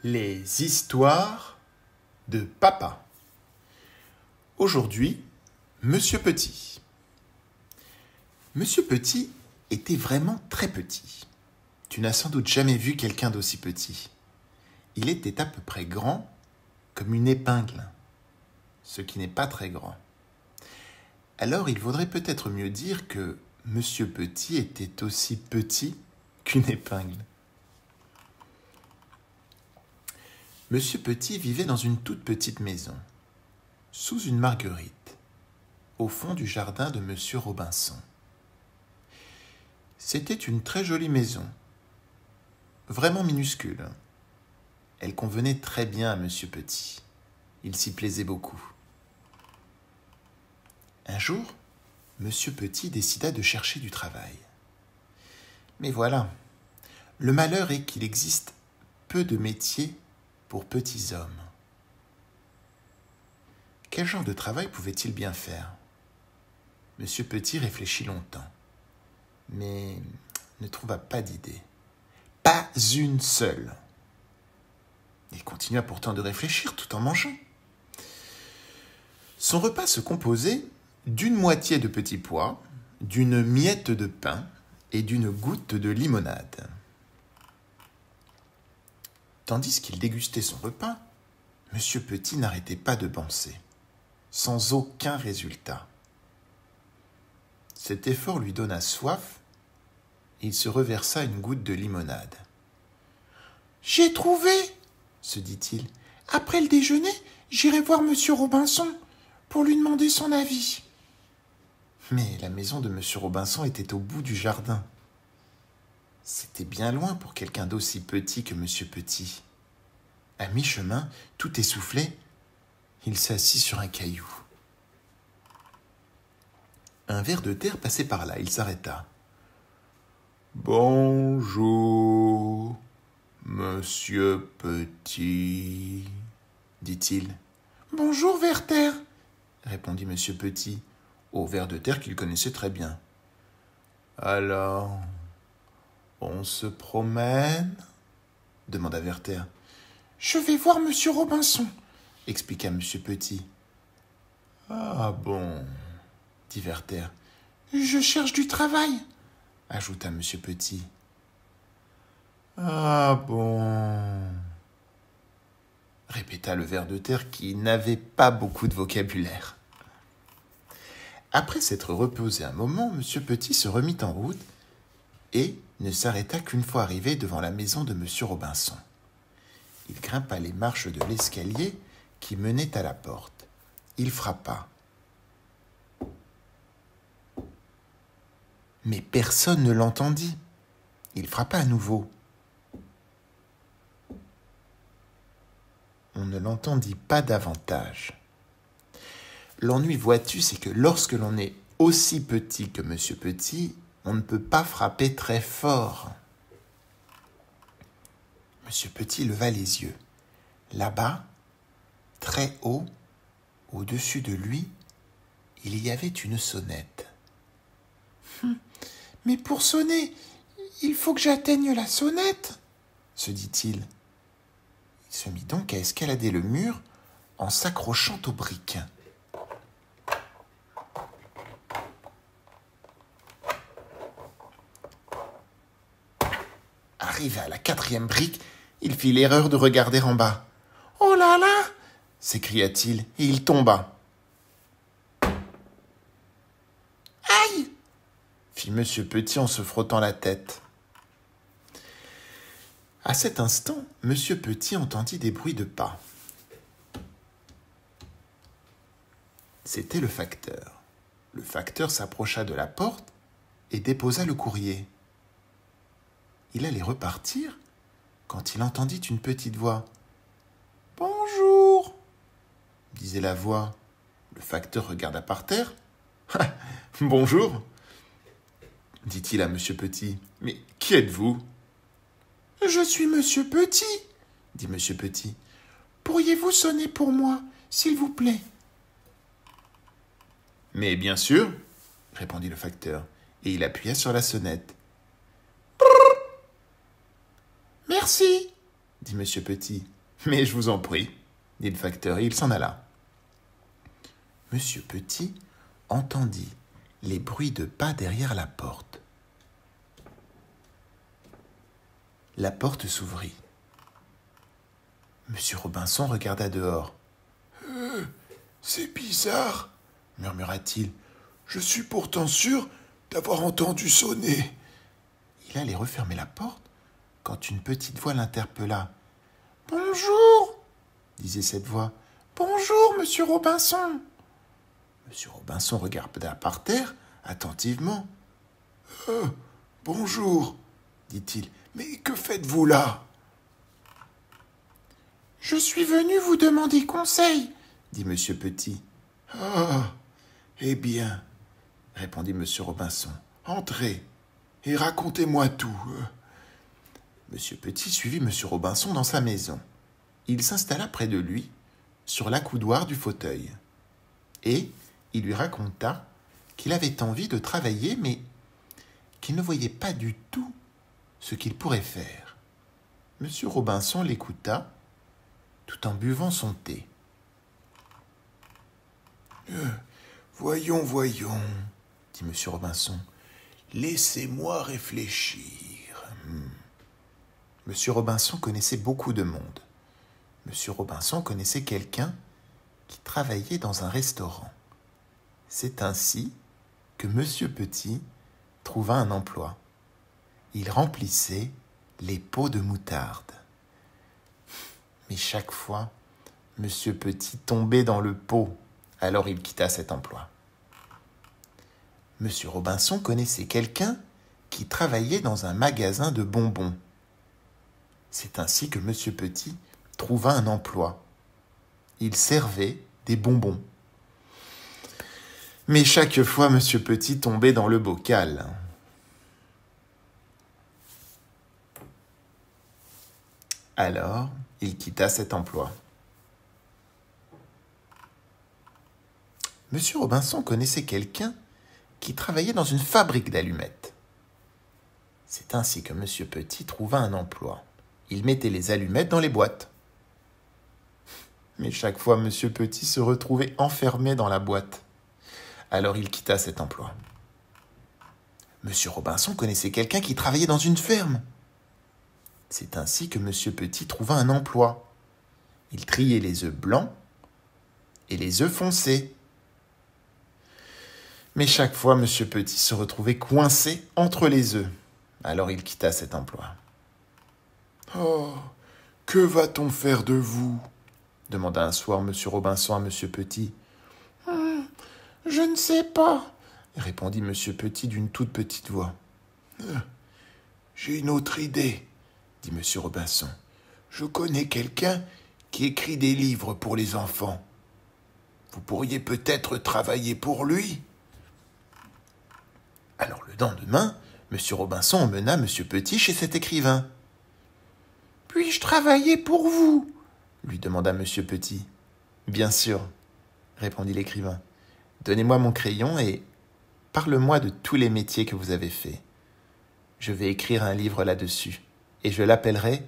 Les histoires de papa. Aujourd'hui, Monsieur Petit. Monsieur Petit était vraiment très petit. Tu n'as sans doute jamais vu quelqu'un d'aussi petit. Il était à peu près grand comme une épingle, ce qui n'est pas très grand. Alors il vaudrait peut-être mieux dire que Monsieur Petit était aussi petit qu'une épingle. Monsieur Petit vivait dans une toute petite maison, sous une marguerite, au fond du jardin de Monsieur Robinson. C'était une très jolie maison, vraiment minuscule. Elle convenait très bien à Monsieur Petit. Il s'y plaisait beaucoup. Un jour, Monsieur Petit décida de chercher du travail. Mais voilà, le malheur est qu'il existe peu de métiers pour petits hommes. Quel genre de travail pouvait-il bien faire? Monsieur Petit réfléchit longtemps, mais ne trouva pas d'idée. Pas une seule. Il continua pourtant de réfléchir tout en mangeant. Son repas se composait d'une moitié de petits pois, d'une miette de pain et d'une goutte de limonade. Tandis qu'il dégustait son repas, Monsieur Petit n'arrêtait pas de penser, sans aucun résultat. Cet effort lui donna soif, et il se reversa une goutte de limonade. « J'ai trouvé !» se dit-il. « Après le déjeuner, j'irai voir Monsieur Robinson pour lui demander son avis. » Mais la maison de Monsieur Robinson était au bout du jardin. C'était bien loin pour quelqu'un d'aussi petit que Monsieur Petit. À mi-chemin, tout essoufflé, il s'assit sur un caillou. Un ver de terre passait par là, il s'arrêta. « Bonjour, Monsieur Petit, » dit-il. « Bonjour, Ver-terre, » répondit Monsieur Petit, au ver de terre qu'il connaissait très bien. « Alors, on se promène ?» demanda Ver-terre. « Je vais voir Monsieur Robinson, » expliqua Monsieur Petit. « Ah bon ?» dit Ver-terre. « Je cherche du travail, » ajouta Monsieur Petit. « Ah bon ?» répéta le ver de terre qui n'avait pas beaucoup de vocabulaire. Après s'être reposé un moment, Monsieur Petit se remit en route et ne s'arrêta qu'une fois arrivé devant la maison de Monsieur Robinson. Il grimpa les marches de l'escalier qui menait à la porte. Il frappa. Mais personne ne l'entendit. Il frappa à nouveau. On ne l'entendit pas davantage. L'ennui, vois-tu, c'est que lorsque l'on est aussi petit que Monsieur Petit, on ne peut pas frapper très fort. Monsieur Petit leva les yeux. Là-bas, très haut, au-dessus de lui, il y avait une sonnette. « Mais pour sonner, il faut que j'atteigne la sonnette, » se dit-il. Il se mit donc à escalader le mur en s'accrochant aux briques. Arrivé à la 4e brique, il fit l'erreur de regarder en bas. « Oh là là !» s'écria-t-il, et il tomba. « Aïe !» fit Monsieur Petit en se frottant la tête. À cet instant, Monsieur Petit entendit des bruits de pas. C'était le facteur. Le facteur s'approcha de la porte et déposa le courrier. Il allait repartir quand il entendit une petite voix. « Bonjour !» disait la voix. Le facteur regarda par terre. « Bonjour !» dit-il à Monsieur Petit. « Mais qui êtes-vous ?»« Je suis Monsieur Petit, » dit Monsieur Petit. « Pourriez-vous sonner pour moi, s'il vous plaît ?» « Mais bien sûr, » répondit le facteur, et il appuya sur la sonnette. « Merci, » dit Monsieur Petit. Mais je vous en prie, dit le facteur, et il s'en alla. Monsieur Petit entendit les bruits de pas derrière la porte. La porte s'ouvrit. Monsieur Robinson regarda dehors. C'est bizarre, murmura-t-il. Je suis pourtant sûr d'avoir entendu sonner. Il allait refermer la porte quand une petite voix l'interpella. « Bonjour !» disait cette voix. « Bonjour, monsieur Robinson !» Monsieur Robinson regarda par terre attentivement. « Bonjour !» dit-il. « Mais que faites-vous là ?»« Je suis venu vous demander conseil, » dit monsieur Petit. « Ah, eh bien, » répondit monsieur Robinson. « Entrez et racontez-moi tout. » Monsieur Petit suivit monsieur Robinson dans sa maison. Il s'installa près de lui, sur l'accoudoir du fauteuil. Et il lui raconta qu'il avait envie de travailler, mais qu'il ne voyait pas du tout ce qu'il pourrait faire. Monsieur Robinson l'écouta, tout en buvant son thé. Voyons, dit monsieur Robinson. Laissez-moi réfléchir. Monsieur Robinson connaissait beaucoup de monde. Monsieur Robinson connaissait quelqu'un qui travaillait dans un restaurant. C'est ainsi que monsieur Petit trouva un emploi. Il remplissait les pots de moutarde. Mais chaque fois, monsieur Petit tombait dans le pot. Alors il quitta cet emploi. Monsieur Robinson connaissait quelqu'un qui travaillait dans un magasin de bonbons. C'est ainsi que monsieur Petit trouva un emploi. Il servait des bonbons. Mais chaque fois, monsieur Petit tombait dans le bocal. Alors, il quitta cet emploi. Monsieur Robinson connaissait quelqu'un qui travaillait dans une fabrique d'allumettes. C'est ainsi que monsieur Petit trouva un emploi. Il mettait les allumettes dans les boîtes. Mais chaque fois, monsieur Petit se retrouvait enfermé dans la boîte. Alors il quitta cet emploi. Monsieur Robinson connaissait quelqu'un qui travaillait dans une ferme. C'est ainsi que monsieur Petit trouva un emploi. Il triait les œufs blancs et les œufs foncés. Mais chaque fois, monsieur Petit se retrouvait coincé entre les œufs. Alors il quitta cet emploi. « Oh, que va-t-on faire de vous ?» demanda un soir monsieur Robinson à monsieur Petit. « Je ne sais pas, » répondit monsieur Petit d'une toute petite voix. « J'ai une autre idée, » dit monsieur Robinson. « Je connais quelqu'un qui écrit des livres pour les enfants. Vous pourriez peut-être travailler pour lui. » Alors le lendemain, monsieur Robinson emmena monsieur Petit chez cet écrivain. « Puis-je travailler pour vous ?» lui demanda monsieur Petit. « Bien sûr, » répondit l'écrivain. « Donnez-moi mon crayon et parle-moi de tous les métiers que vous avez faits. Je vais écrire un livre là-dessus, et je l'appellerai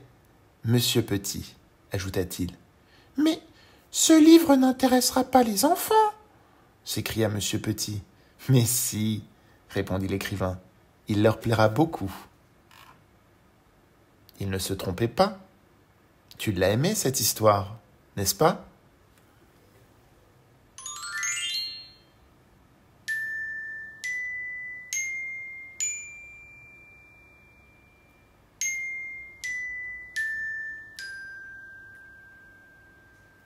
Monsieur Petit, » ajouta-t-il. « Mais ce livre n'intéressera pas les enfants !» s'écria monsieur Petit. « Mais si !» répondit l'écrivain. « Il leur plaira beaucoup. » Il ne se trompait pas. Tu l'as aimé, cette histoire, n'est-ce pas ?